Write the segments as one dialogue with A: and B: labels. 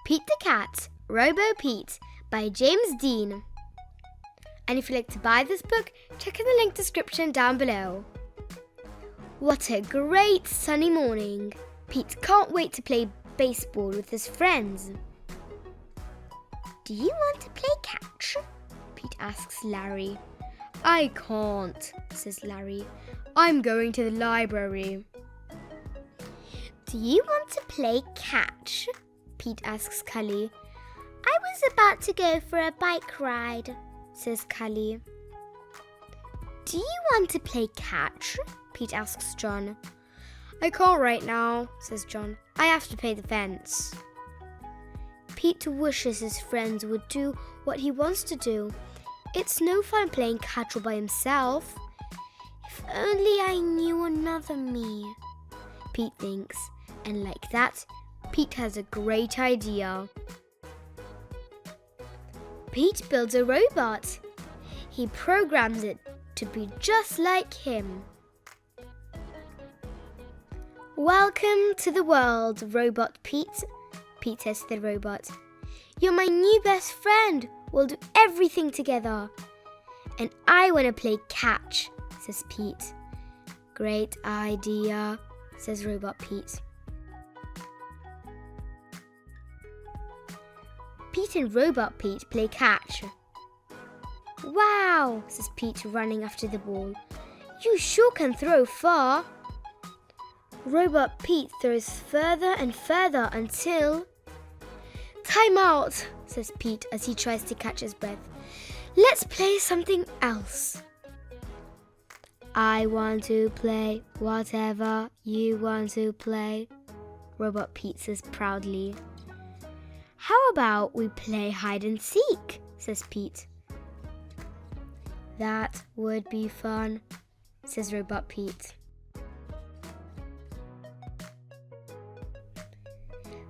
A: Pete the Cat, Robo-Pete by James Dean. And if you'd like to buy this book, check in the link description down below. What a great sunny morning. Pete can't wait to play baseball with his friends. Do you want to play catch? Pete asks Larry. I can't, says Larry. I'm going to the library. Do you want to play catch? Pete asks Cully. I was about to go for a bike ride, says Cully. Do you want to play catch? Pete asks John. I can't right now, says John. I have to pay the fence. Pete wishes his friends would do what he wants to do. It's no fun playing catch all by himself. If only I knew another me, Pete thinks. And like that, Pete has a great idea. Pete builds a robot. He programs it to be just like him. Welcome to the world, Robot Pete, Pete says to the robot. You're my new best friend. We'll do everything together. And I want to play catch, says Pete. Great idea, says Robot Pete. Pete and Robot Pete play catch. Wow, says Pete running after the ball. You sure can throw far. Robot Pete throws further and further until... Time out, says Pete as he tries to catch his breath. Let's play something else. I want to play whatever you want to play, Robot Pete says proudly. How about we play hide and seek, says Pete. That would be fun, says Robot Pete.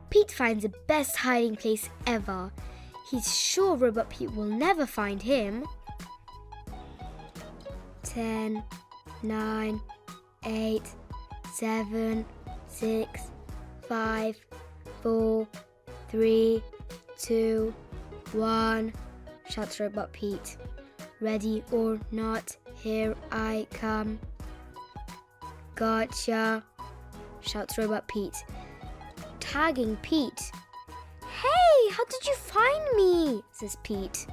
A: Pete finds the best hiding place ever. He's sure Robot Pete will never find him. 10, 9, 8, 7, 6, 5, 4, 3, 2, 1, shouts Robot Pete. Ready or not, here I come. Gotcha, shouts Robot Pete, tagging Pete. Hey, how did you find me? Says Pete.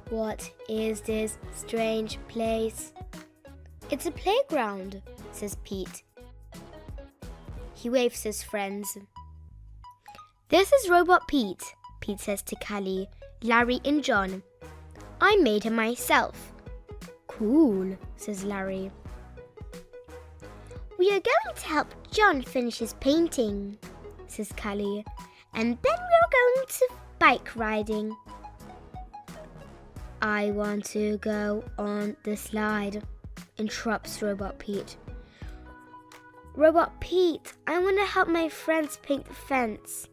A: What is this strange place? It's a playground, says Pete. He waves his friends. This is Robot Pete, Pete says to Cully, Larry and John. I made him myself. Cool, says Larry. We are going to help John finish his painting, says Cully, and then we're going to bike riding. I want to go on the slide, interrupts Robot Pete. Robot Pete, I want to help my friends paint the fence,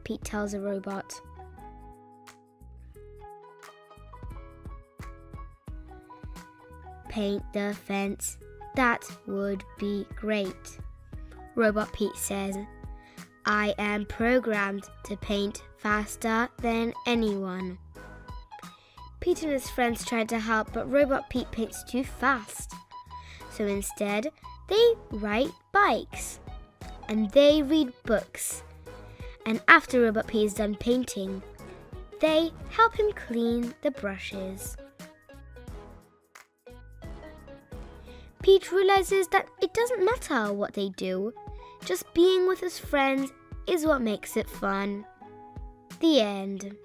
A: Pete tells a robot. Paint the fence. That would be great, Robot Pete says. I am programmed to paint faster than anyone. Pete and his friends tried to help, but Robot Pete paints too fast. So instead, they ride bikes and they read books. And after Robot Pete is done painting, they help him clean the brushes. Pete realizes that it doesn't matter what they do. Just being with his friends is what makes it fun. The end.